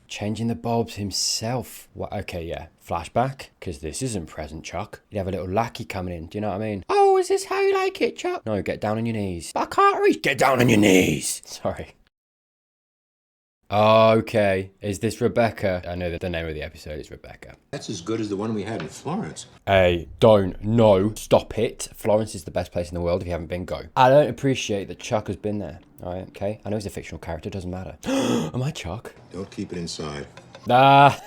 changing the bulbs himself. What? Okay, yeah. Flashback, because this isn't present Chuck. You'd have a little lackey coming in, do you know what I mean? Oh, is this how you like it, Chuck? No, get down on your knees. But I can't reach. Get down on your knees. Sorry. Okay, is this Rebecca? I know that the name of the episode is Rebecca. That's as good as the one we had in Florence. Hey, don't. No. Stop it. Florence is the best place in the world. If you haven't been, go. I don't appreciate that Chuck has been there. All right, okay? I know he's a fictional character. Doesn't matter. Am I Chuck? Don't keep it inside. Ah,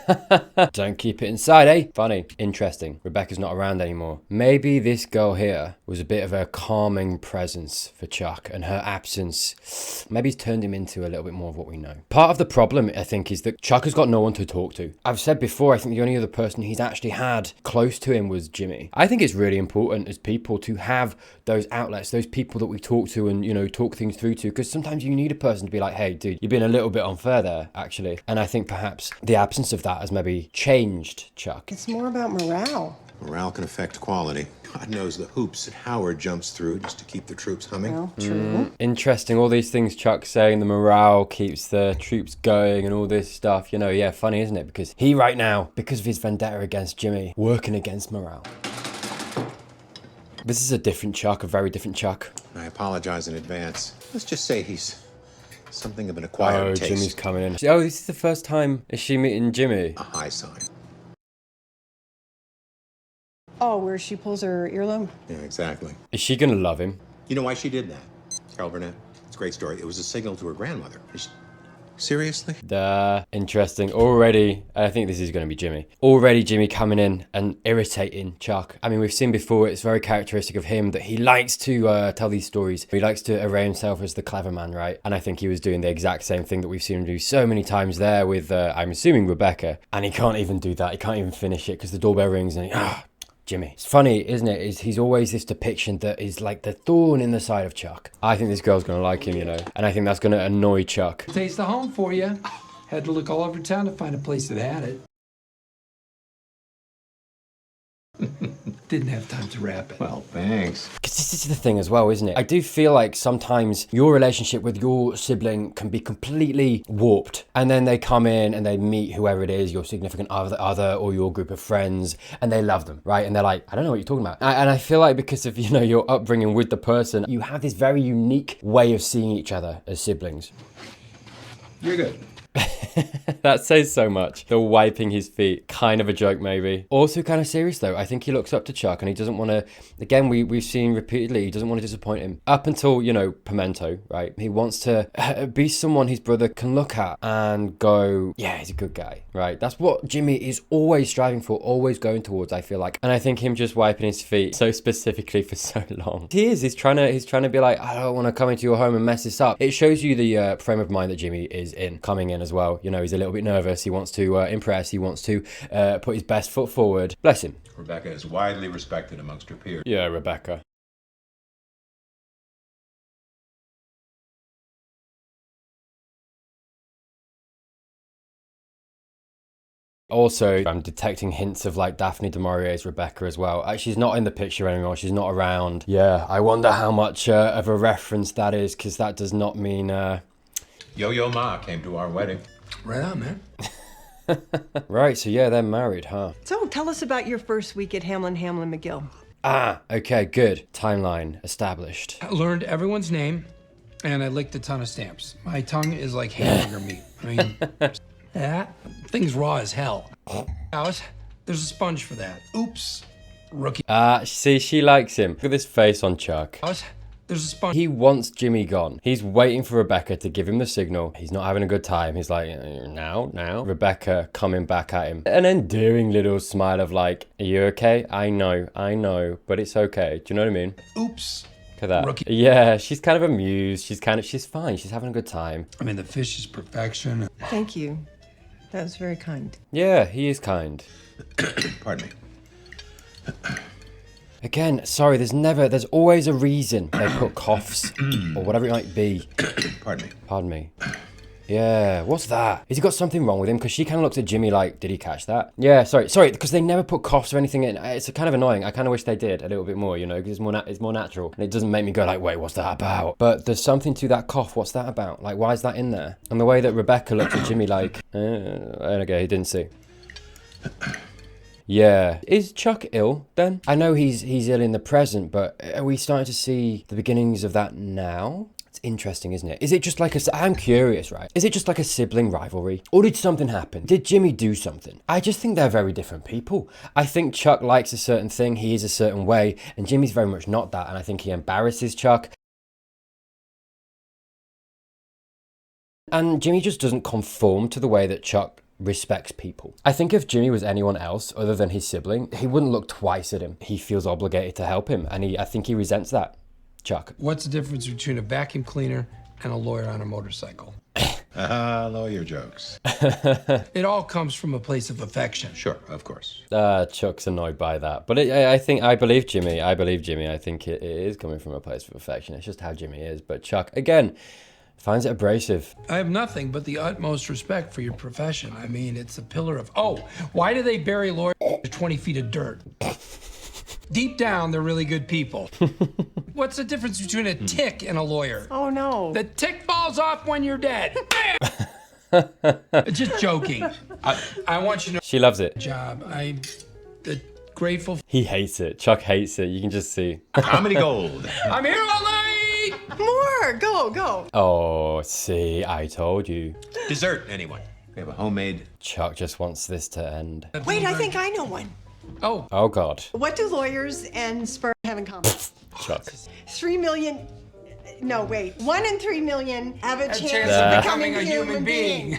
don't keep it inside, eh? Funny. Interesting. Rebecca's not around anymore. Maybe this girl here was a bit of a calming presence for Chuck, and her absence maybe has turned him into a little bit more of what we know. Part of the problem, I think, is that Chuck has got no one to talk to. I've said before, I think the only other person he's actually had close to him was Jimmy. I think it's really important as people to have those outlets, those people that we talk to and, you know, talk things through to, because sometimes you need a person to be like, hey, dude, you've been a little bit unfair there, actually. And I think perhaps the absence of that has maybe changed Chuck. It's more about morale. Morale can affect quality. God knows the hoops that Howard jumps through just to keep the troops humming. Well, true. Interesting. All these things Chuck's saying, the morale keeps the troops going and all this stuff. You know, yeah, funny, isn't it? Because he right now, because of his vendetta against Jimmy, working against morale. This is a different Chuck, a very different Chuck. I apologize in advance. Let's just say he's something of an acquired taste. Jimmy's coming in. Oh, this is the first time is she meeting Jimmy? A high sign. Oh, where she pulls her earlobe? Yeah, exactly. Is she gonna love him? You know why she did that? Carol Burnett. It's a great story. It was a signal to her grandmother. Seriously? Interesting. Already, I think this is going to be Jimmy. Already Jimmy coming in and irritating Chuck. I mean, we've seen before, it's very characteristic of him that he likes to tell these stories. He likes to array himself as the clever man, right? And I think he was doing the exact same thing that we've seen him do so many times there with, I'm assuming, Rebecca. And he can't even do that. He can't even finish it because the doorbell rings and Jimmy. It's funny, isn't it? He's always this depiction that is like the thorn in the side of Chuck. I think this girl's going to like him, you know, and I think that's going to annoy Chuck. Taste the home for you. Had to look all over town to find a place that had it. Didn't have time to wrap it. Well, thanks. Because this is the thing as well, isn't it? I do feel like sometimes your relationship with your sibling can be completely warped. And then they come in and they meet whoever it is, your significant other or your group of friends, and they love them, right? And they're like, I don't know what you're talking about. And I feel like because of, you know, your upbringing with the person, you have this very unique way of seeing each other as siblings. You're good. That says so much. The wiping his feet, kind of a joke maybe. Also kind of serious though. I think he looks up to Chuck and he doesn't want to, again, we've seen repeatedly, he doesn't want to disappoint him. Up until, you know, Pimento, right? He wants to be someone his brother can look at and go, yeah, he's a good guy, right? That's what Jimmy is always striving for, always going towards, I feel like. And I think him just wiping his feet so specifically for so long. He's trying to be like, I don't want to come into your home and mess this up. It shows you the frame of mind that Jimmy is in, coming in as well. You know, he's a little bit nervous. He wants to impress. He wants to put his best foot forward. Bless him. Rebecca is widely respected amongst her peers. Yeah, Rebecca. Also, I'm detecting hints of like Daphne du Maurier's Rebecca as well. She's not in the picture anymore. She's not around. Yeah, I wonder how much of a reference that is, because that does not mean... Yo-Yo Ma came to our wedding. Right on, man. Right, so yeah, they're married, huh? So tell us about your first week at Hamlin McGill. Okay, good. Timeline established. I learned everyone's name, and I licked a ton of stamps. My tongue is like hamburger meat. I mean, that thing's raw as hell. Alice, there's a sponge for that. Oops. Rookie. See, she likes him. Look at this face on Chuck. Alice, there's a sponge. He wants Jimmy gone. He's waiting for Rebecca to give him the signal. He's not having a good time. He's like, now. Rebecca coming back at him. An endearing little smile of like, are you okay? I know, but it's okay. Do you know what I mean? Oops. Look at that. Rookie. Yeah, she's kind of amused. She's fine. She's having a good time. I mean, the fish is perfection. Thank you. That was very kind. Yeah, he is kind. Pardon me. Again, sorry, there's always a reason they put coughs or whatever it might be. Pardon me. Pardon me. Yeah, what's that? Has he got something wrong with him? Because she kind of looks at Jimmy like, did he catch that? Yeah, sorry, because they never put coughs or anything in. It's kind of annoying. I kind of wish they did a little bit more, you know, because it's more natural. And it doesn't make me go like, wait, what's that about? But there's something to that cough. What's that about? Like, why is that in there? And the way that Rebecca looked at Jimmy like, okay, he didn't see. Yeah. Is Chuck ill then? I know he's ill in the present, but are we starting to see the beginnings of that now? It's interesting, isn't it? Is it just like I'm curious, right? Is it just like a sibling rivalry? Or did something happen? Did Jimmy do something? I just think they're very different people. I think Chuck likes a certain thing, he is a certain way, and Jimmy's very much not that, and I think he embarrasses Chuck. And Jimmy just doesn't conform to the way that Chuck respects people. I think if Jimmy was anyone else other than his sibling, he wouldn't look twice at him. He feels obligated to help him, and I think he resents that. Chuck. What's the difference between a vacuum cleaner and a lawyer on a motorcycle? Lawyer jokes. It all comes from a place of affection. Sure, of course. Chuck's annoyed by that. But I believe Jimmy. I think it is coming from a place of affection. It's just how Jimmy is. But Chuck, again, finds it abrasive. I have nothing but the utmost respect for your profession. I mean, it's a pillar of... Oh, why do they bury lawyers under 20 feet of dirt? Deep down, they're really good people. What's the difference between a tick and a lawyer? Oh, no. The tick falls off when you're dead. Just joking. I want you to know... She loves it. Job. I'm grateful. He hates it. Chuck hates it. You can just see. Comedy gold. I'm here all night! More! Go. Oh, see, I told you. Dessert, anyone? We have a homemade. Chuck just wants this to end. Wait, I think I know one. Oh. Oh, God. What do lawyers and sperm have in common? Chuck. 3 million... No, wait. 1 in 3 million have a chance chance of of becoming becoming a human being.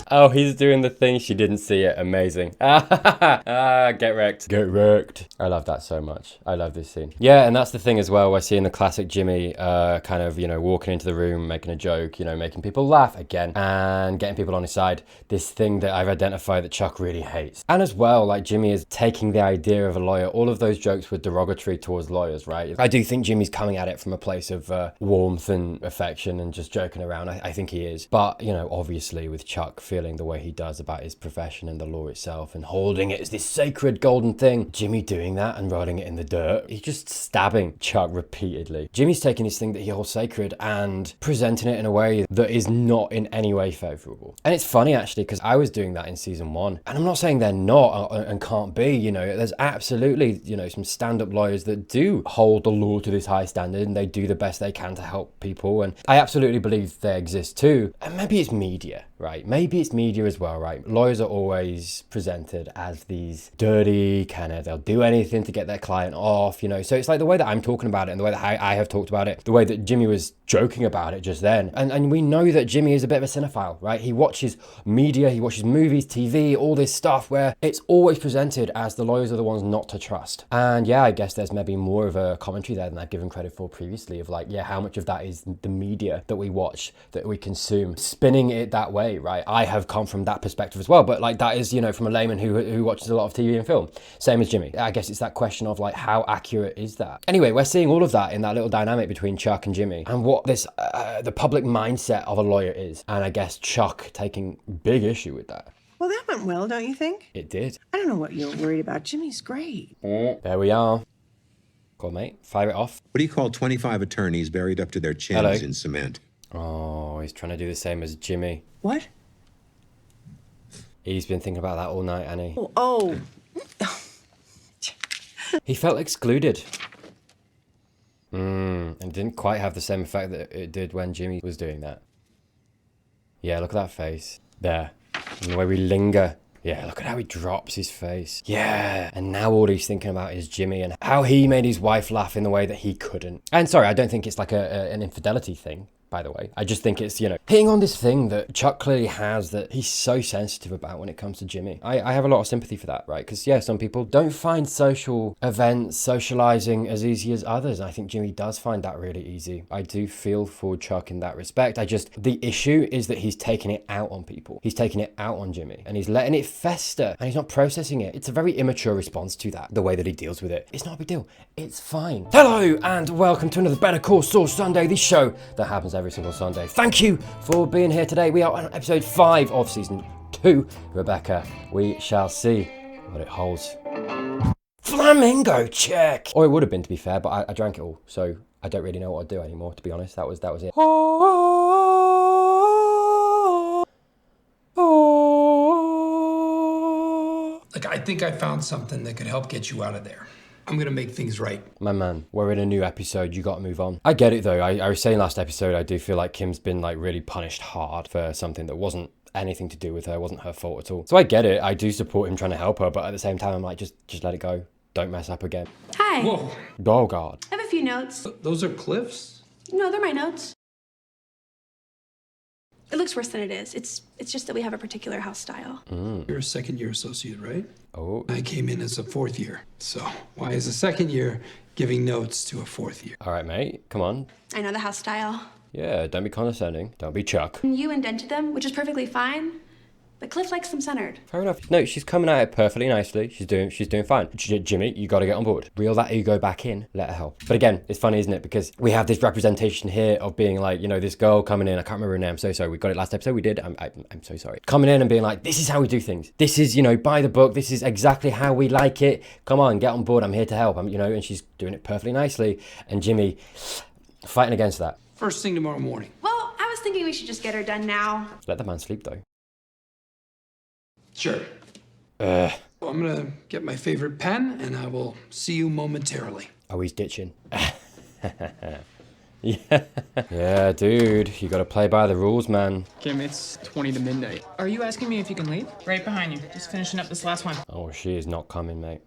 Oh, he's doing the thing. She didn't see it. Amazing. Get wrecked. Get wrecked. I love that so much. I love this scene. Yeah, and that's the thing as well. We're seeing the classic Jimmy kind of, you know, walking into the room, making a joke, you know, making people laugh again and getting people on his side. This thing that I've identified that Chuck really hates. And as well, like Jimmy is taking the idea of a lawyer. All of those jokes were derogatory towards lawyers, right? I do think Jimmy's coming at it from a place of warmth and affection and just joking around. I think he is. But, you know, obviously with Chuck feeling the way he does about his profession and the law itself and holding it as this sacred golden thing, Jimmy doing that and rolling it in the dirt, he's just stabbing Chuck repeatedly. Jimmy's taking this thing that he holds sacred and presenting it in a way that is not in any way favorable. And it's funny actually, because I was doing that in season 1, and I'm not saying they're not and can't be, you know, there's absolutely, you know, some stand-up lawyers that do hold the law to this high standard and they do the best they can to help people, and I absolutely believe they exist too. And maybe it's media, right? Maybe it's media as well, right? Lawyers are always presented as these dirty kind of, they'll do anything to get their client off, you know. So it's like the way that I'm talking about it and the way that I have talked about it, the way that Jimmy was joking about it just then. And we know that Jimmy is a bit of a cinephile, right? He watches media, he watches movies, TV, all this stuff where it's always presented as the lawyers are the ones not to trust. And yeah, I guess there's maybe more of a commentary there than I've given credit for previously of like, yeah, how much of that is the media that we watch, that we consume, spinning it that way, right? I have come from that perspective as well, but like that is, you know, from a layman who watches a lot of TV and film, same as Jimmy. I guess it's that question of like, how accurate is that? Anyway, we're seeing all of that in that little dynamic between Chuck and Jimmy and what this the public mindset of a lawyer is, and I guess Chuck taking big issue with that. Well, that went well, don't you think? It did. I don't know what you're worried about. Jimmy's great. There we are. Go on, mate, fire it off. What do you call 25 attorneys buried up to their chins Hello. in cement? Oh, he's trying to do the same as Jimmy. What? He's been thinking about that all night, Annie. Oh. He felt excluded. And it didn't quite have the same effect that it did when Jimmy was doing that. Yeah, look at that face. There. And the way we linger. Yeah, look at how he drops his face. Yeah. And now all he's thinking about is Jimmy and how he made his wife laugh in the way that he couldn't. And sorry, I don't think it's like an infidelity thing. by the way. I just think it's, you know, hitting on this thing that Chuck clearly has that he's so sensitive about when it comes to Jimmy. I have a lot of sympathy for that, right? Because, yeah, some people don't find social events, socializing as easy as others. I think Jimmy does find that really easy. I do feel for Chuck in that respect. The issue is that he's taking it out on people. He's taking it out on Jimmy and he's letting it fester and he's not processing it. It's a very immature response to that, the way that he deals with it. It's not a big deal. It's fine. Hello and welcome to another Better Call Saul Sunday, the show that happens every single Sunday. Thank you for being here today. We are on episode 5 of season 2. Rebecca, we shall see what it holds. Flamingo check! Or it would have been, to be fair, but I drank it all, so I don't really know what I'd do anymore, to be honest. That was it. Like, I think I found something that could help get you out of there. I'm gonna make things right. My man, we're in a new episode. You gotta move on. I get it though. I was saying last episode, I do feel like Kim's been like really punished hard for something that wasn't anything to do with her, wasn't her fault at all. So I get it. I do support him trying to help her, but at the same time, I'm like, just let it go. Don't mess up again. Hi. Whoa, Oh God. I have a few notes. those are Cliff's? No, they're my notes. It looks worse than it is. It's just that we have a particular house style. You're a second-year associate, right? Oh. I came in as a 4th year. So why is a second year giving notes to a 4th year? All right, mate. Come on. I know the house style. Yeah, don't be condescending. Don't be Chuck. You indented them, which is perfectly fine. But Cliff likes them centered. Fair enough. No, she's coming at it perfectly nicely. She's doing fine. Jimmy, you got to get on board. Reel that ego back in. Let her help. But again, it's funny, isn't it? Because we have this representation here of being like, you know, this girl coming in. I can't remember her name. I'm so sorry. We got it last episode. We did. I'm so sorry. Coming in and being like, this is how we do things. This is, you know, by the book. This is exactly how we like it. Come on, get on board. I'm here to help. You know, and she's doing it perfectly nicely. And Jimmy fighting against that. First thing tomorrow morning. Well, I was thinking we should just get her done now. Let the man sleep though. Sure. I'm gonna get my favorite pen and I will see you momentarily. Oh, he's ditching. Yeah, dude, you gotta play by the rules, man. Kim, it's 20 to midnight. Are you asking me if you can leave? Right behind you. Just finishing up this last one. Oh, she is not coming, mate.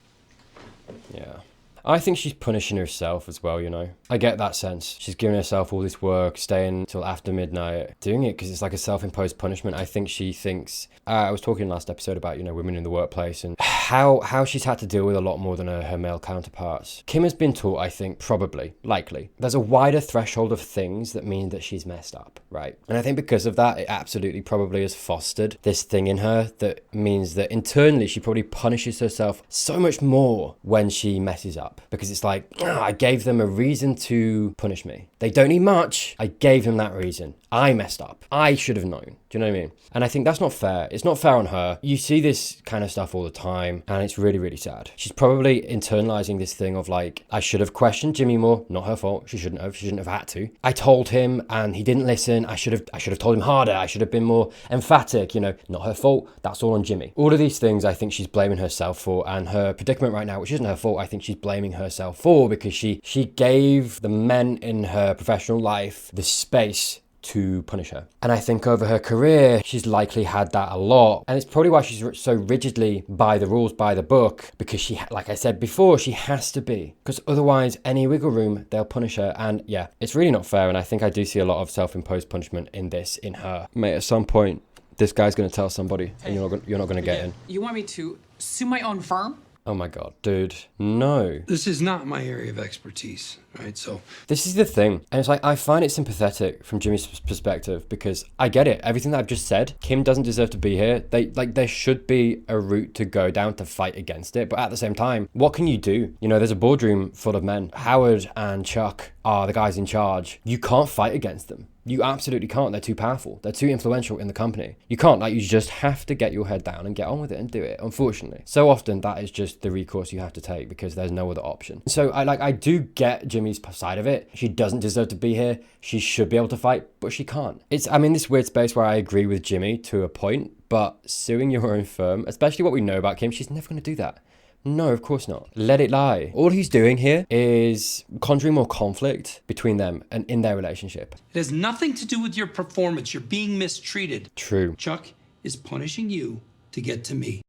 Yeah. I think she's punishing herself as well, you know. I get that sense. She's giving herself all this work, staying till after midnight, doing it because it's like a self-imposed punishment. I think she thinks... I was talking last episode about, you know, women in the workplace and how she's had to deal with a lot more than her male counterparts. Kim has been taught, I think, probably, likely, there's a wider threshold of things that mean that she's messed up, right? And I think because of that, it absolutely probably has fostered this thing in her that means that internally she probably punishes herself so much more when she messes up. Because it's like, I gave them a reason to punish me. They don't need much. I gave them that reason. I messed up. I should have known. Do you know what I mean? And I think that's not fair. It's not fair on her. You see this kind of stuff all the time, and it's really, really sad. She's probably internalizing this thing of like, I should have questioned Jimmy more. Not her fault. She shouldn't have. She shouldn't have had to. I told him, and he didn't listen. I should have told him harder. I should have been more emphatic. You know, not her fault. That's all on Jimmy. All of these things, I think she's blaming herself for, and her predicament right now, which isn't her fault, I think she's blaming herself for because she gave the men in her professional life the space to punish her. And I think over her career, she's likely had that a lot. And it's probably why she's so rigidly by the rules, by the book, because she, like I said before, she has to be. Because otherwise, any wiggle room, they'll punish her. And yeah, it's really not fair. And I think I do see a lot of self-imposed punishment in this, in her. Mate, at some point, this guy's going to tell somebody, and you're not going to get in. You want me to sue my own firm? Oh my God, dude, no. This is not my area of expertise, right? So this is the thing. And it's like, I find it sympathetic from Jimmy's perspective because I get it. Everything that I've just said, Kim doesn't deserve to be here. There should be a route to go down to fight against it. But at the same time, what can you do? You know, there's a boardroom full of men. Howard and Chuck are the guys in charge. You can't fight against them. You absolutely can't. They're too powerful. They're too influential in the company. You can't. Like, you just have to get your head down and get on with it and do it, unfortunately. So often that is just the recourse you have to take because there's no other option. So I do get Jimmy's side of it. She doesn't deserve to be here. She should be able to fight, but she can't. I'm in this weird space where I agree with Jimmy to a point, but suing your own firm, especially what we know about Kim, she's never going to do that. No, of course not. Let it lie. All he's doing here is conjuring more conflict between them and in their relationship. it has nothing to do with your performance. You're being mistreated. True. Chuck is punishing you to get to me.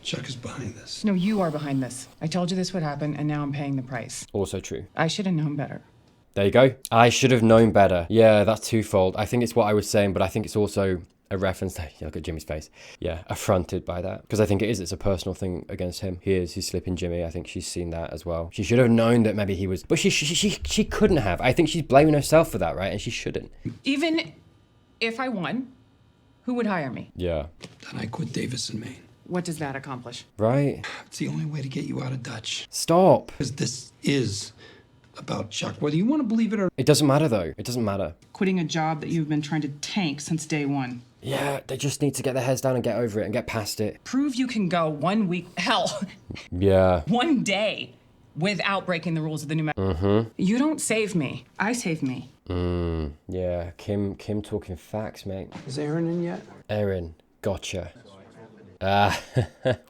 Chuck is behind this. No, you are behind this. I told you this would happen, and now I'm paying the price. Also true. I should have known better. There you go. I should have known better. Yeah, that's twofold. I think it's what I was saying, but I think it's also a reference to, look at Jimmy's face. Yeah, affronted by that. Because I think it's a personal thing against him. He's slipping Jimmy. I think she's seen that as well. She should have known that maybe he was, but she couldn't have. I think she's blaming herself for that, right? And she shouldn't. Even if I won, who would hire me? Yeah. Then I quit Davis and Maine. What does that accomplish? Right. It's the only way to get you out of Dutch. Stop. Because this is about Chuck, whether you want to believe it or It doesn't matter though. It doesn't matter. Quitting a job that you've been trying to tank since day one. Yeah, they just need to get their heads down and get over it and get past it. Prove you can go 1 week, hell, Yeah. 1 day without breaking the rules of the new You don't save me. I save me. Yeah, Kim talking facts, mate. Is Aaron in yet? Erin, gotcha.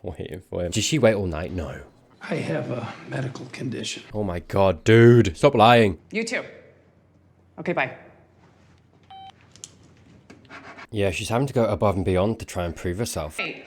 Waiting for him. Did she wait all night? No. I have a medical condition. Oh my god, dude. Stop lying. You too. Okay, bye. Yeah, she's having to go above and beyond to try and prove herself. Hey,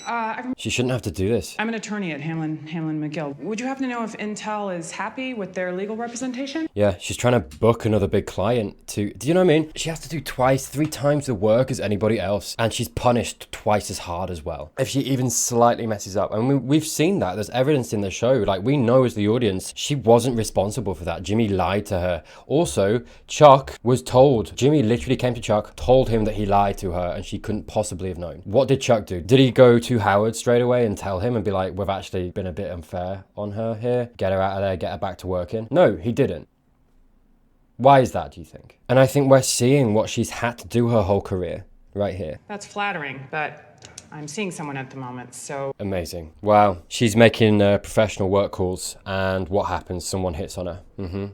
She shouldn't have to do this. I'm an attorney at Hamlin McGill. Would you happen to know if Intel is happy with their legal representation? Yeah, she's trying to book another big client to... Do you know what I mean? She has to do 3 times the work as anybody else. And she's punished twice as hard as well. If she even slightly messes up. And we've seen that. There's evidence in the show. Like, we know as the audience, she wasn't responsible for that. Jimmy lied to her. Also, Chuck was told. Jimmy literally came to Chuck, told him that he lied to her, and she couldn't possibly have known. What did Chuck do? Did he go to Howard straight away and tell him and be like, we've actually been a bit unfair on her here, get her out of there, get her back to working? No, he didn't. Why is that, do you think? And I think we're seeing what she's had to do her whole career right here. That's flattering, but I'm seeing someone at the moment, so... Amazing. Wow. She's making professional work calls, and what happens? Someone hits on her.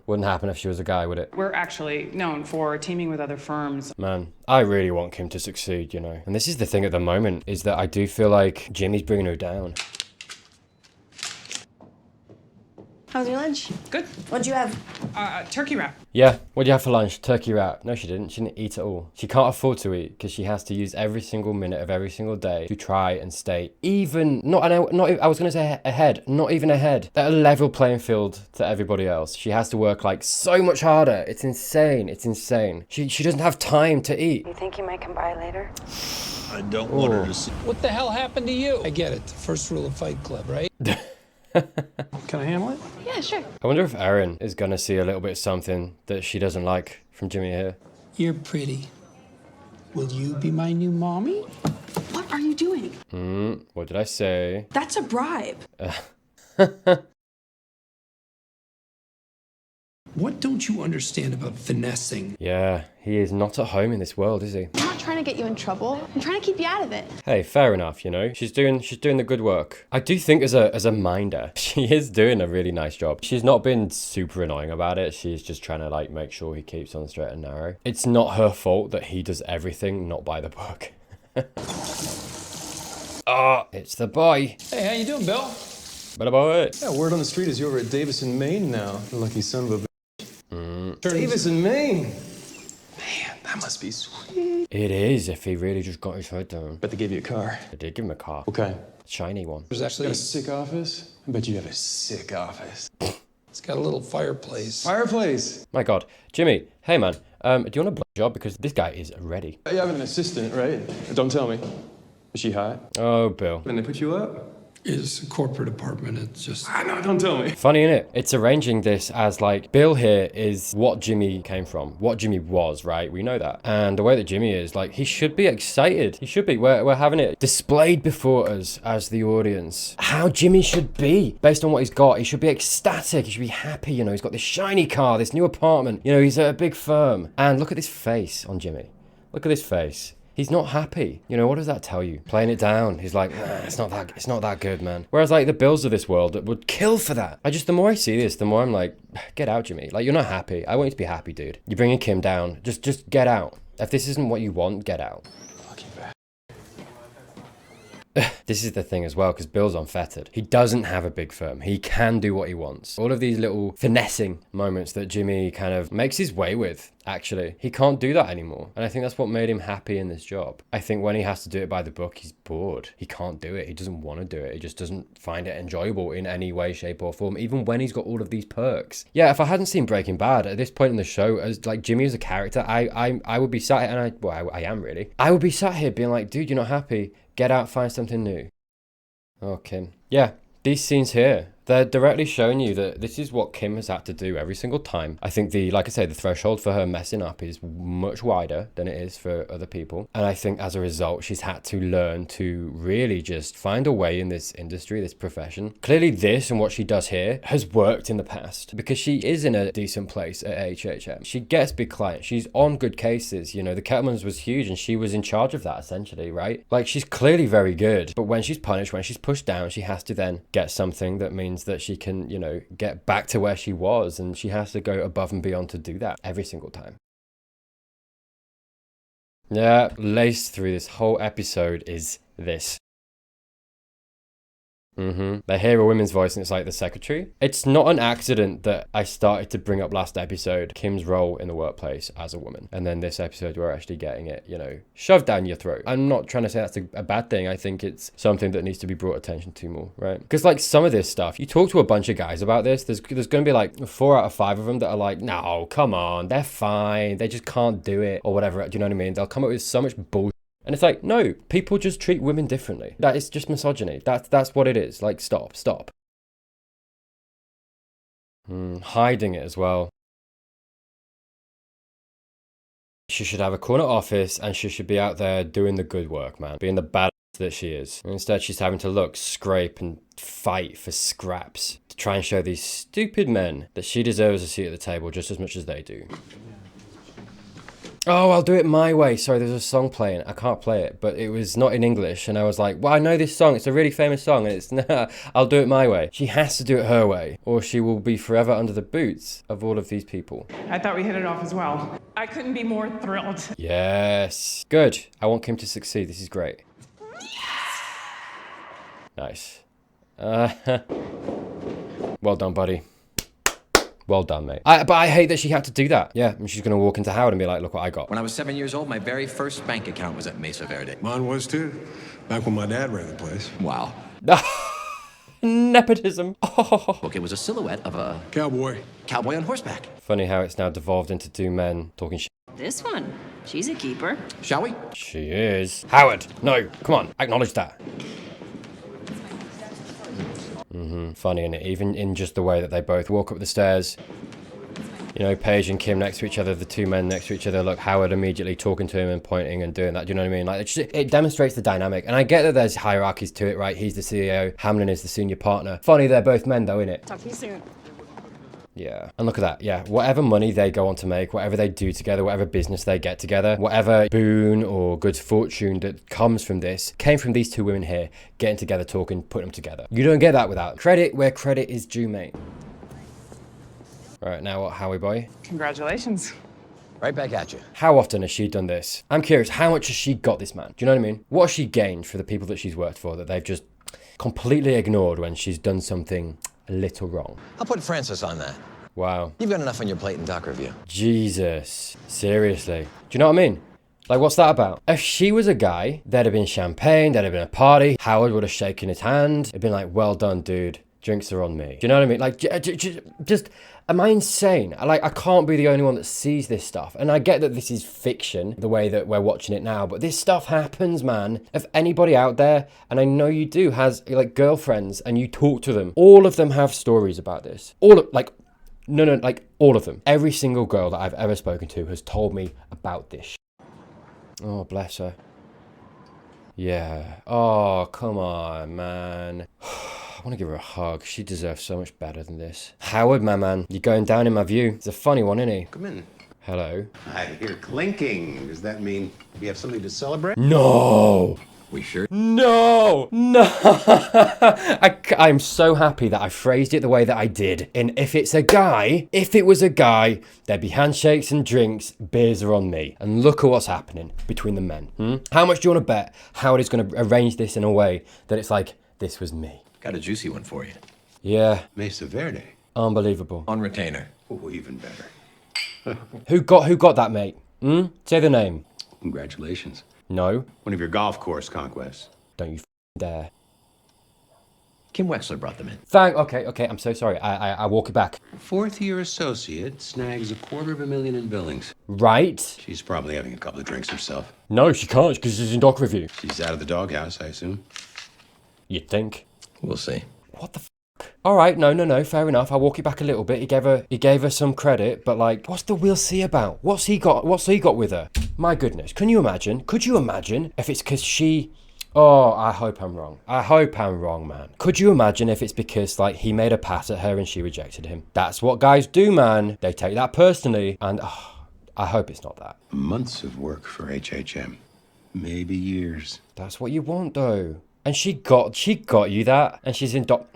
Wouldn't happen if she was a guy, would it? We're actually known for teaming with other firms. Man, I really want Kim to succeed, you know. And this is the thing at the moment, is that I do feel like Jimmy's bringing her down. How's your lunch? Good. What'd you have? Turkey wrap. Yeah, what do you have for lunch? Turkey wrap. No, she didn't. She didn't eat at all. She can't afford to eat because she has to use every single minute of every single day to try and stay even, I was going to say ahead, not even ahead, at a level playing field to everybody else. She has to work like so much harder. It's insane. It's insane. She doesn't have time to eat. You think you might come by later? I don't want her to see. What the hell happened to you? I get it. The first rule of Fight Club, right? Can I handle it? Yeah, sure. I wonder if Erin is going to see a little bit of something that she doesn't like from Jimmy here. You're pretty. Will you be my new mommy? What are you doing? What did I say? That's a bribe. What don't you understand about finessing? Yeah, he is not at home in this world, is he? I'm not trying to get you in trouble. I'm trying to keep you out of it. Hey, fair enough, you know. She's doing the good work. I do think as a minder, she is doing a really nice job. She's not been super annoying about it. She's just trying to like make sure he keeps on the straight and narrow. It's not her fault that he does everything not by the book. It's the boy. Hey, how you doing, Bill? But about it. Yeah, word on the street is you're over at Davis and Maine now. Lucky son of a bitch. Davis and Maine. Man, that must be sweet. It is if he really just got his head down. Bet they gave you a car. I did give him a car. Okay. Shiny one. There's Got actually, a sick office? I bet you have a sick office. it's got a little fireplace. Fireplace. My God. Jimmy, hey man, do you want a blow job? Because this guy is ready. You have an assistant, right? Don't tell me. Is she hot? Oh, Bill. And they put you up? It's a corporate apartment. It's just... I know, don't tell me. Funny, innit? It's arranging this as like, Bill here is what Jimmy came from, what Jimmy was, right? We know that. And the way that Jimmy is, like, he should be excited. He should be. We're having it displayed before us as the audience. How Jimmy should be, based on what he's got. He should be ecstatic. He should be happy, you know. He's got this shiny car, this new apartment. You know, he's at a big firm. And look at this face on Jimmy. Look at this face. He's not happy. You know, what does that tell you? Playing it down. He's like, it's not that good, man. Whereas like the Bills of this world that would kill for that. The more I see this, the more I'm like, get out, Jimmy. Like, you're not happy. I want you to be happy, dude. You're bringing Kim down. Just get out. If this isn't what you want, get out. This is the thing as well, because Bill's unfettered. He doesn't have a big firm. He can do what he wants. All of these little finessing moments that Jimmy kind of makes his way with actually. He can't do that anymore. And I think that's what made him happy in this job. I think when he has to do it by the book, he's bored. He can't do it. He doesn't want to do it. He just doesn't find it enjoyable in any way, shape, or form, even when he's got all of these perks. Yeah, if I hadn't seen Breaking Bad at this point in the show, as like Jimmy as a character, I would be sat here, and I am really. I would be sat here being like, dude, you're not happy. Get out, find something new. Oh, Kim. Yeah, these scenes here, they're directly showing you that this is what Kim has had to do every single time. I think like I say, the threshold for her messing up is much wider than it is for other people. And I think as a result, she's had to learn to really just find a way in this industry, this profession. Clearly this and what she does here has worked in the past because she is in a decent place at HHM. She gets big clients. She's on good cases. You know, the Kettlemans was huge and she was in charge of that essentially, right? Like she's clearly very good, but when she's punished, when she's pushed down, she has to then get something that means that she can, you know, get back to where she was, and she has to go above and beyond to do that every single time. Yeah, laced through this whole episode is this. They hear a women's voice and it's like the secretary. It's not an accident that I started to bring up last episode Kim's role in the workplace as a woman, and then this episode we're actually getting it, you know, shoved down your throat. I'm not trying to say that's a bad thing. I think it's something that needs to be brought attention to more, right? Because like some of this stuff, you talk to a bunch of guys about this, there's going to be like 4 out of 5 of them that are like, no, come on, they're fine, they just can't do it or whatever. Do you know what I mean? They'll come up with so much bullshit. And it's like, no, people just treat women differently. That is just misogyny. That's what it is. Like, stop. Hiding it as well. She should have a corner office and she should be out there doing the good work, man. Being the badass that she is. And instead, she's having to look, scrape, and fight for scraps to try and show these stupid men that she deserves a seat at the table just as much as they do. Oh, I'll do it my way. Sorry, there's a song playing. I can't play it, but it was not in English. And I was like, well, I know this song. It's a really famous song. And it's, nah, I'll do it my way. She has to do it her way, or she will be forever under the boots of all of these people. I thought we hit it off as well. I couldn't be more thrilled. Yes. Good. I want Kim to succeed. This is great. Nice. Well done, buddy. Well done, mate. But I hate that she had to do that. Yeah, and she's going to walk into Howard and be like, look what I got. When I was 7 years old, my very first bank account was at Mesa Verde. Mine was too. Back when my dad ran the place. Wow. Nepotism. Oh. Look, it was a silhouette of a... Cowboy on horseback. Funny how it's now devolved into 2 men talking shit. This one, she's a keeper. Shall we? She is. Howard, no, come on, acknowledge that. Funny, innit? Even in just the way that they both walk up the stairs. You know, Paige and Kim next to each other, the 2 men next to each other. Look, Howard immediately talking to him and pointing and doing that. Do you know what I mean? Like, it demonstrates the dynamic. And I get that there's hierarchies to it, right? He's the CEO, Hamlin is the senior partner. Funny, they're both men though, innit? Talk to you soon. Yeah. And look at that. Yeah. Whatever money they go on to make, whatever they do together, whatever business they get together, whatever boon or good fortune that comes from this came from these 2 women here getting together, talking, putting them together. You don't get that without credit where credit is due, mate. All right. Now what, Howie boy? Congratulations. Right back at you. How often has she done this? I'm curious, how much has she got this man? Do you know what I mean? What has she gained for the people that she's worked for that they've just completely ignored when she's done something a little wrong? I'll put Francis on that. Wow. You've got enough on your plate in doc review. Jesus. Seriously. Do you know what I mean? Like, what's that about? If she was a guy, there'd have been champagne, there'd have been a party, Howard would have shaken his hand. It'd been like, well done, dude. Drinks are on me. Do you know what I mean? Like, just, am I insane? I can't be the only one that sees this stuff. And I get that this is fiction, the way that we're watching it now, but this stuff happens, man. If anybody out there, and I know you do, has, like, girlfriends, and you talk to them, all of them have stories about this. All of them. Every single girl that I've ever spoken to has told me about this. Oh, bless her. Yeah. Oh, come on, man. I want to give her a hug. She deserves so much better than this. Howard, my man, you're going down in my view. It's a funny one, isn't he? Come in. Hello. I hear clinking. Does that mean we have something to celebrate? No! We sure? No! I'm so happy that I phrased it the way that I did. And if it was a guy, there'd be handshakes and drinks, beers are on me. And look at what's happening between the men. How much do you want to bet Howard is going to arrange this in a way that it's like, this was me? Got a juicy one for you. Yeah. Mesa Verde. Unbelievable. On retainer. Oh, even better. Who got that, mate? Say the name. Congratulations. No, One of your golf course conquests. don't you dare. Kim Wexler brought them in. Okay, I'm so sorry. I walk it back. Fourth-year associate snags $250,000 in billings. Right? She's probably having a couple of drinks herself. No, she can't because she's in doc review. She's out of the doghouse, I assume. You'd think. We'll see. What the f? All right, no, fair enough. I'll walk it back a little bit. He gave her some credit, but like, what's the we'll see about? What's he got with her? My goodness, could you imagine if it's because she... Oh, I hope I'm wrong. I hope I'm wrong, man. Could you imagine if it's because, like, he made a pass at her and she rejected him? That's what guys do, man. They take that personally, and I hope it's not that. Months of work for HHM. Maybe years. That's what you want, though. And she got you that, and she's in doc...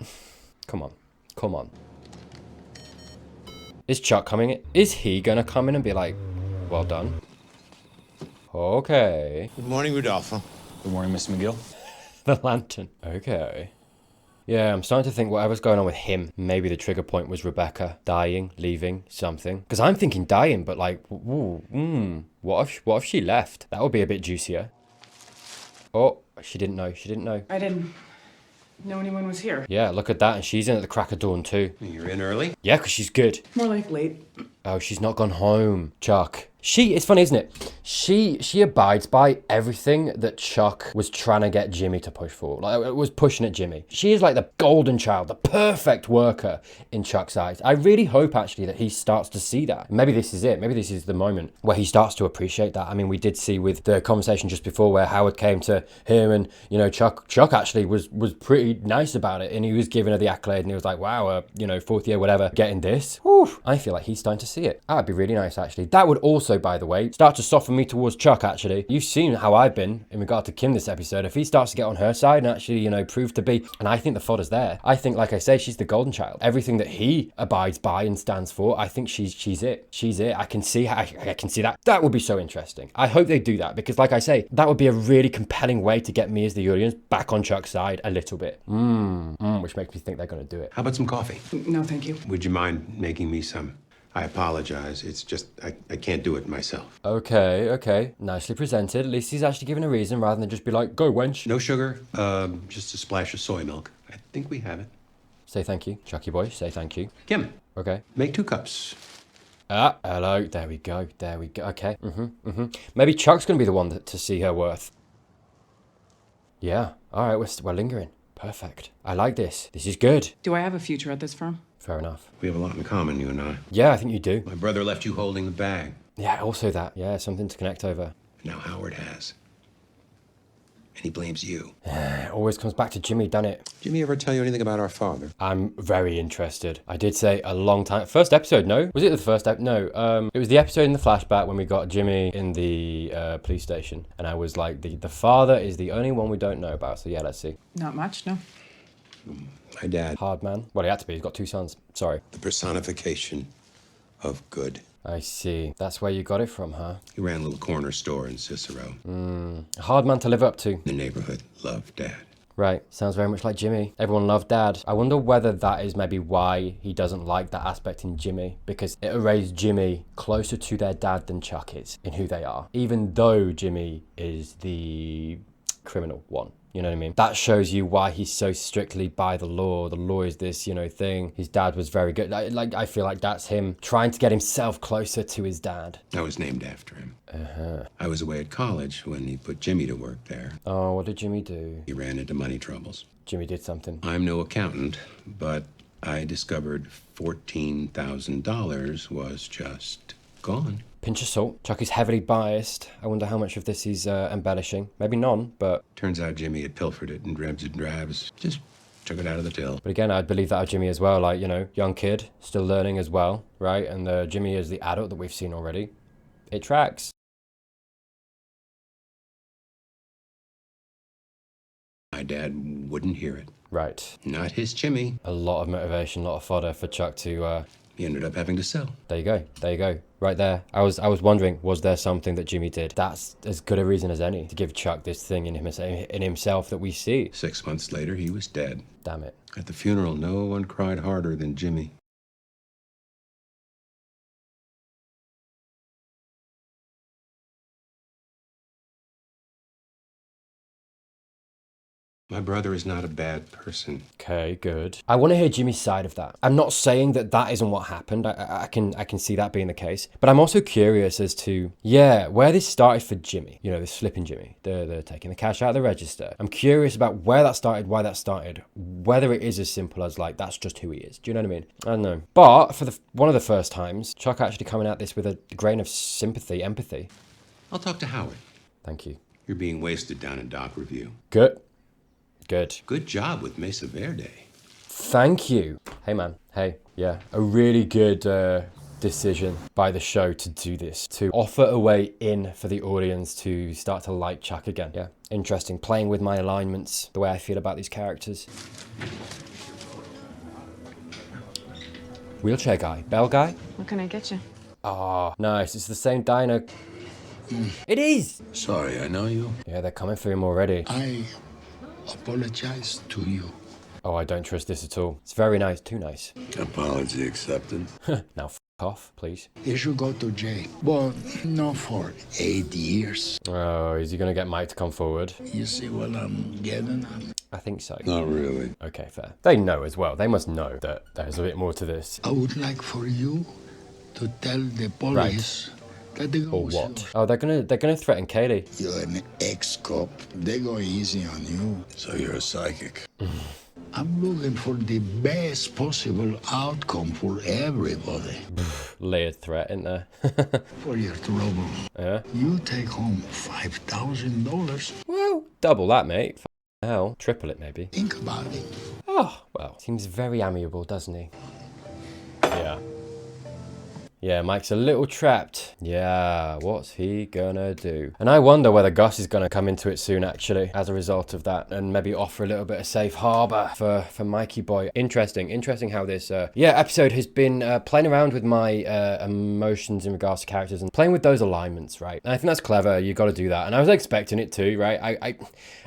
Come on. Is Chuck coming in? Is he gonna come in and be like, well done? Okay. Good morning, Rudolpho. Good morning, Mr. McGill. The lantern. Okay. Yeah, I'm starting to think whatever's going on with him, maybe the trigger point was Rebecca dying, leaving, something. Because I'm thinking dying, but like, what if she left? That would be a bit juicier. Oh, she didn't know. I didn't know anyone was here. Yeah, look at that, and she's in at the crack of dawn too. You're in early? Yeah, because she's good. More like late. Oh, she's not gone home, Chuck. It's funny, isn't it? She abides by everything that Chuck was trying to get Jimmy to push for. Like, it was pushing at Jimmy. She is like the golden child, the perfect worker in Chuck's eyes. I really hope, actually, that he starts to see that. Maybe this is it. Maybe this is the moment where he starts to appreciate that. I mean, we did see with the conversation just before where Howard came to him and, you know, Chuck actually was pretty nice about it. And he was giving her the accolade and he was like, wow, fourth year, whatever, getting this. Whew, I feel like he's starting to see it. That'd be really nice, actually. That would also, by the way, start to soften me towards Chuck, actually. You've seen how I've been in regard to Kim this episode. If he starts to get on her side and actually, prove to be, and I think the fodder's there. I think, like I say, she's the golden child. Everything that he abides by and stands for, I think she's it. She's it. I can see that. That would be so interesting. I hope they do that because, like I say, that would be a really compelling way to get me as the audience back on Chuck's side a little bit. Which makes me think they're going to do it. How about some coffee? No, thank you. Would you mind making me some? I apologize. It's just, I can't do it myself. Okay. Nicely presented. At least he's actually given a reason rather than just be like, go wench. No sugar, just a splash of soy milk. I think we have it. Say thank you. Chucky boy, say thank you. Kim. Okay. Make 2 cups. Hello. There we go. Okay. Maybe Chuck's going to be the one to see her worth. Yeah. All right, we're lingering. Perfect. I like this. This is good. Do I have a future at this firm? Fair enough. We have a lot in common, you and I. Yeah, I think you do. My brother left you holding the bag. Yeah, also that. Yeah, something to connect over. Now Howard has. And he blames you. It always comes back to Jimmy, doesn't it? Jimmy ever tell you anything about our father? I'm very interested. I did say a long time. First episode, no? Was it the first episode? No. It was the episode in the flashback when we got Jimmy in the police station. And I was like, the father is the only one we don't know about. So yeah, let's see. Not much, no. My dad. Hard man. Well, he had to be. He's got 2 sons. Sorry. The personification of good. I see. That's where you got it from, huh? He ran a little corner store in Cicero. A hard man to live up to. The neighborhood loved Dad. Right. Sounds very much like Jimmy. Everyone loved Dad. I wonder whether that is maybe why he doesn't like that aspect in Jimmy. Because it raised Jimmy closer to their dad than Chuck is in who they are. Even though Jimmy is the criminal one. You know what I mean? That shows you why he's so strictly by the law. The law is this, thing. His dad was very good. I feel like that's him trying to get himself closer to his dad. I was named after him. I was away at college when he put Jimmy to work there. Oh, what did Jimmy do? He ran into money troubles. Jimmy did something. I'm no accountant, but I discovered $14,000 was just gone. Pinch of salt. Chuck is heavily biased. I wonder how much of this he's embellishing. Maybe none, but... Turns out Jimmy had pilfered it in drabs and drabs. Just took it out of the till. But again, I'd believe that of Jimmy as well. Like, young kid, still learning as well, right? And Jimmy is the adult that we've seen already. It tracks. My dad wouldn't hear it. Right. Not his Jimmy. A lot of motivation, a lot of fodder for Chuck to... He ended up having to sell. There you go. Right there. I was wondering, was there something that Jimmy did? That's as good a reason as any to give Chuck this thing in himself that we see. 6 months later, he was dead. Damn it. At the funeral, no one cried harder than Jimmy. My brother is not a bad person. Okay, good. I want to hear Jimmy's side of that. I'm not saying that that isn't what happened. I can see that being the case. But I'm also curious as to, yeah, where this started for Jimmy. You know, this flipping Jimmy. They're taking the cash out of the register. I'm curious about where that started, why that started, whether it is as simple as like, that's just who he is. Do you know what I mean? I don't know. But for one of the first times, Chuck actually coming at this with a grain of sympathy, empathy. I'll talk to Howard. Thank you. You're being wasted down in Doc Review. Good. Good. Good job with Mesa Verde. Thank you. Hey, man. Hey, yeah. A really good decision by the show to do this, to offer a way in for the audience to start to like Chuck again. Yeah, interesting. Playing with my alignments, the way I feel about these characters. Wheelchair guy. Bell guy? What can I get you? Ah, nice. It's the same diner. It is! Sorry, I know you. Yeah, they're coming for him already. I apologize to you. Oh, I don't trust this at all. It's very nice. Too nice. Apology accepted. Now, f off, please. You should go to jail. But not for 8 years. Oh, is he going to get Mike to come forward? You see what I'm getting at? I think so. Not really. Okay, fair. They know as well. They must know that there's a bit more to this. I would like for you to tell the police that they go Or what? Oh, they're gonna threaten Katie. You're an ex-cop. They go easy on you. So you're a psychic. I'm looking for the best possible outcome for everybody. Layered threat, isn't there? For your trouble. Yeah. You take home $5,000. Well, double that, mate. Hell, triple it maybe. Think about it. Oh, well, seems very amiable, doesn't he? Yeah. Yeah, Mike's a little trapped. Yeah, what's he gonna do? And I wonder whether Gus is gonna come into it soon, actually, as a result of that, and maybe offer a little bit of safe harbor for Mikey boy. Interesting how this, episode has been playing around with my emotions in regards to characters and playing with those alignments, right? And I think that's clever. You got to do that, and I was expecting it too, right? I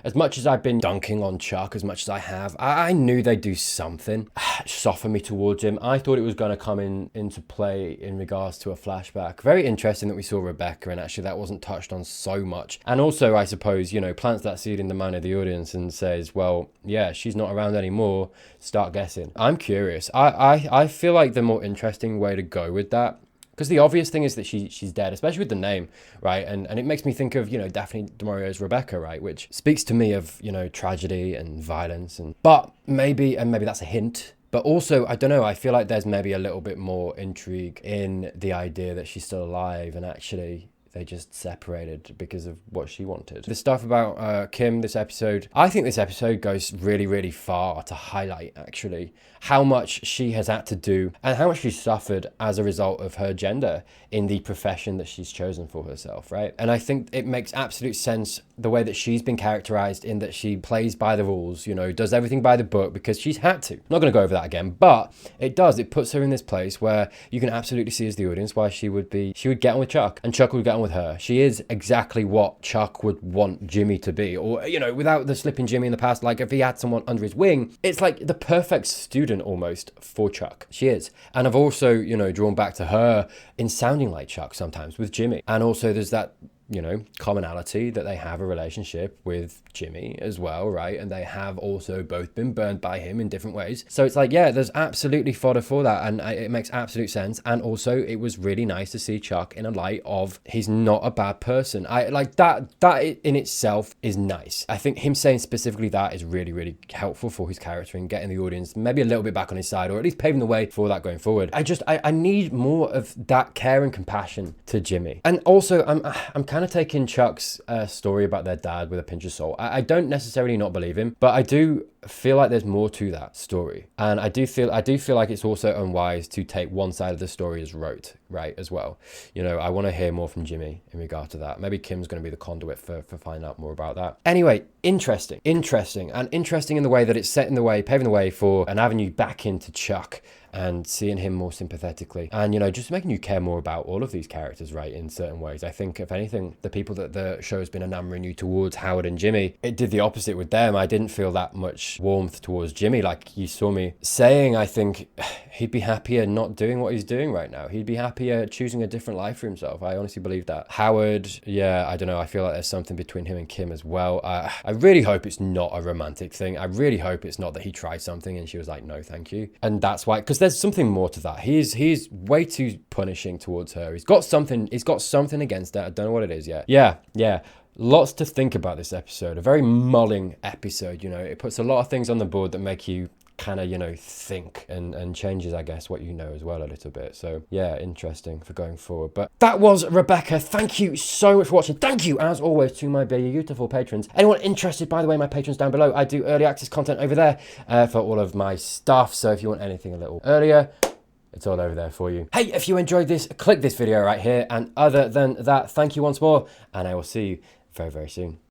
as much as I've been dunking on Chuck, as much as I have, I knew they'd do something, soften me towards him. I thought it was gonna come into play in regards to a flashback. Very interesting that we saw Rebecca, and actually that wasn't touched on so much. And also, I suppose, you know, plants that seed in the mind of the audience and says, well, yeah, she's not around anymore. Start guessing. I'm curious. I feel like the more interesting way to go with that, because the obvious thing is that she's dead, especially with the name, right? And it makes me think of, you know, Daphne du Maurier's Rebecca, right? Which speaks to me of, you know, tragedy and violence. But maybe that's a hint. But also, I don't know, I feel like there's maybe a little bit more intrigue in the idea that she's still alive and actually they just separated because of what she wanted. The stuff about Kim, this episode, I think this episode goes really, really far to highlight, actually, how much she has had to do and how much she suffered as a result of her gender in the profession that she's chosen for herself, right? And I think it makes absolute sense the way that she's been characterized, in that she plays by the rules, you know, does everything by the book because she's had to. I'm not going to go over that again, but it puts her in this place where you can absolutely see as the audience why she would get on with Chuck and Chuck would get on with her. She is exactly what Chuck would want Jimmy to be, or, you know, without the slipping Jimmy in the past, like if he had someone under his wing, it's like the perfect student almost for Chuck. She is. And I've also, you know, drawn back to her in sounding like Chuck sometimes with Jimmy. And also there's that, you know, commonality that they have a relationship with Jimmy as well, right? And they have also both been burned by him in different ways. So it's like, yeah, there's absolutely fodder for that, and it makes absolute sense. And also, it was really nice to see Chuck in a light of he's not a bad person. I like that. That in itself is nice. I think him saying specifically that is really, really helpful for his character and getting the audience maybe a little bit back on his side, or at least paving the way for that going forward. I need more of that care and compassion to Jimmy. And also, I'm kind of taking Chuck's story about their dad with a pinch of salt. I don't necessarily not believe him, but I do feel like there's more to that story, and I do feel like it's also unwise to take one side of the story as rote, right, as well. You know, I want to hear more from Jimmy in regard to that. Maybe Kim's going to be the conduit for finding out more about that. Anyway, interesting in the way that it's setting the way, paving the way for an avenue back into Chuck and seeing him more sympathetically, and, you know, just making you care more about all of these characters, right, in certain ways. I think, if anything, the people that the show has been enamoring you towards, Howard and Jimmy, it did the opposite with them. I didn't feel that much much warmth towards Jimmy, like you saw me saying. I think he'd be happier not doing what he's doing right now. He'd be happier choosing a different life for himself. I honestly believe that. Howard, yeah, I don't know. I feel like there's something between him and Kim as well. I really hope it's not a romantic thing. I really hope it's not that he tried something and she was like, no, thank you. And that's why, because there's something more to that. He's way too punishing towards her. He's got something against her. I don't know what it is yet. Yeah. Lots to think about this episode. A very mulling episode, you know. It puts a lot of things on the board that make you kind of, you know, think and changes, I guess, what you know as well a little bit. So yeah, interesting for going forward. But that was Rebecca. Thank you so much for watching. Thank you, as always, to my beautiful patrons. Anyone interested, by the way, my patrons down below, I do early access content over there for all of my stuff. So if you want anything a little earlier, it's all over there for you. Hey, if you enjoyed this, click this video right here. And other than that, thank you once more. And I will see you very, very soon.